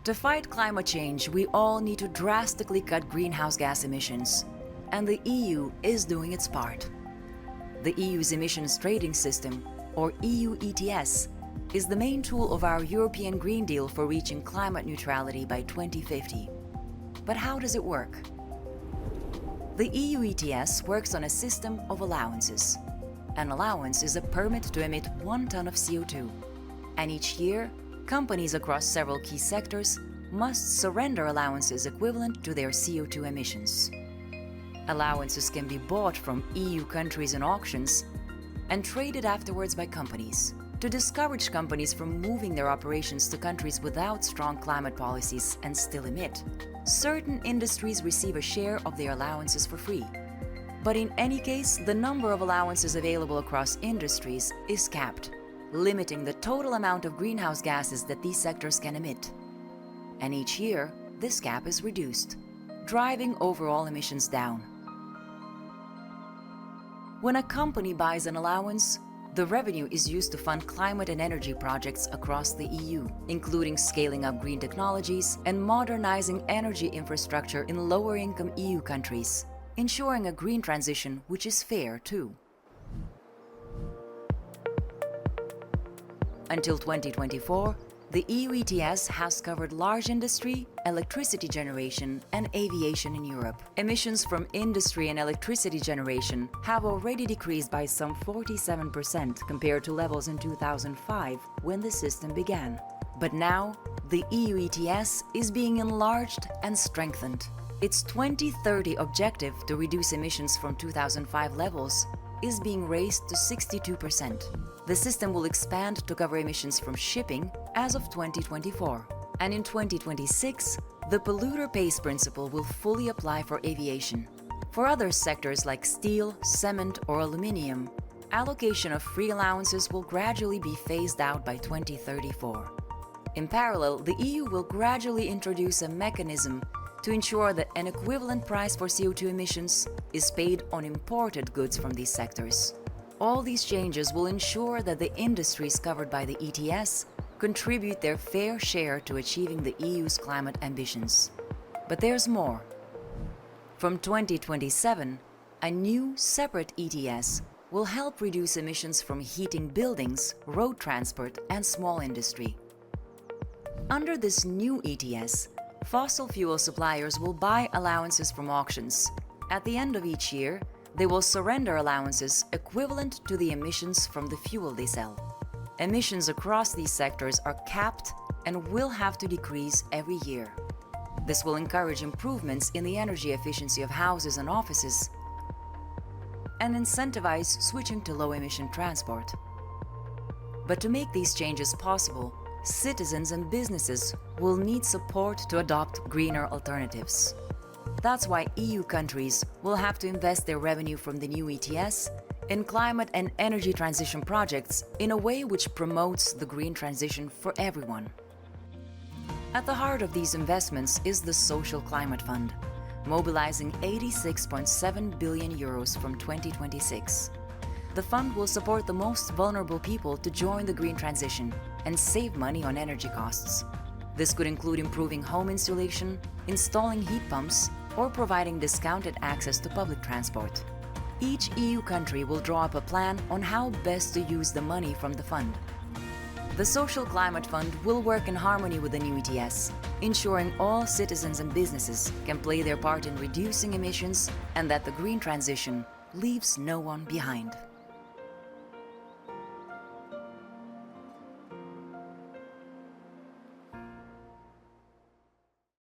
To fight climate change, we all need to drastically cut greenhouse gas emissions, and the EU is doing its part. The EU's emissions trading system, or EU ETS, is the main tool of our European Green Deal for reaching climate neutrality by 2050. But how does it work? The EU ETS works on a system of allowances. An allowance is a permit to emit 1 ton of CO2, and each year, companies across several key sectors must surrender allowances equivalent to their CO2 emissions. Allowances can be bought from EU countries in auctions and traded afterwards by companies. To discourage companies from moving their operations to countries without strong climate policies and still emit, certain industries receive a share of their allowances for free. But in any case, the number of allowances available across industries is capped, limiting the total amount of greenhouse gases that these sectors can emit. And each year, this cap is reduced, driving overall emissions down. When a company buys an allowance, the revenue is used to fund climate and energy projects across the EU, including scaling up green technologies and modernizing energy infrastructure in lower-income EU countries, ensuring a green transition which is fair too. Until 2024, the EU ETS has covered large industry, electricity generation, and aviation in Europe. Emissions from industry and electricity generation have already decreased by some 47% compared to levels in 2005 when the system began. But now, the EU ETS is being enlarged and strengthened. Its 2030 objective to reduce emissions from 2005 levels is being raised to 62%. The system will expand to cover emissions from shipping as of 2024. And in 2026, the polluter pays principle will fully apply for aviation. For other sectors like steel, cement, or aluminium, allocation of free allowances will gradually be phased out by 2034. In parallel, the EU will gradually introduce a mechanism to ensure that an equivalent price for CO2 emissions is paid on imported goods from these sectors. All these changes will ensure that the industries covered by the ETS contribute their fair share to achieving the EU's climate ambitions. But there's more. From 2027, a new separate ETS will help reduce emissions from heating buildings, road transport, and small industry. Under this new ETS, fossil fuel suppliers will buy allowances from auctions. At the end of each year, they will surrender allowances equivalent to the emissions from the fuel they sell. Emissions across these sectors are capped and will have to decrease every year. This will encourage improvements in the energy efficiency of houses and offices and incentivize switching to low-emission transport. But to make these changes possible, citizens and businesses will need support to adopt greener alternatives. That's why EU countries will have to invest their revenue from the new ETS in climate and energy transition projects in a way which promotes the green transition for everyone. At the heart of these investments is the Social Climate Fund, mobilizing 86.7 billion euros from 2026. The fund will support the most vulnerable people to join the green transition and save money on energy costs. This could include improving home insulation, installing heat pumps, or providing discounted access to public transport. Each EU country will draw up a plan on how best to use the money from the fund. The Social Climate Fund will work in harmony with the new ETS, ensuring all citizens and businesses can play their part in reducing emissions and that the green transition leaves no one behind.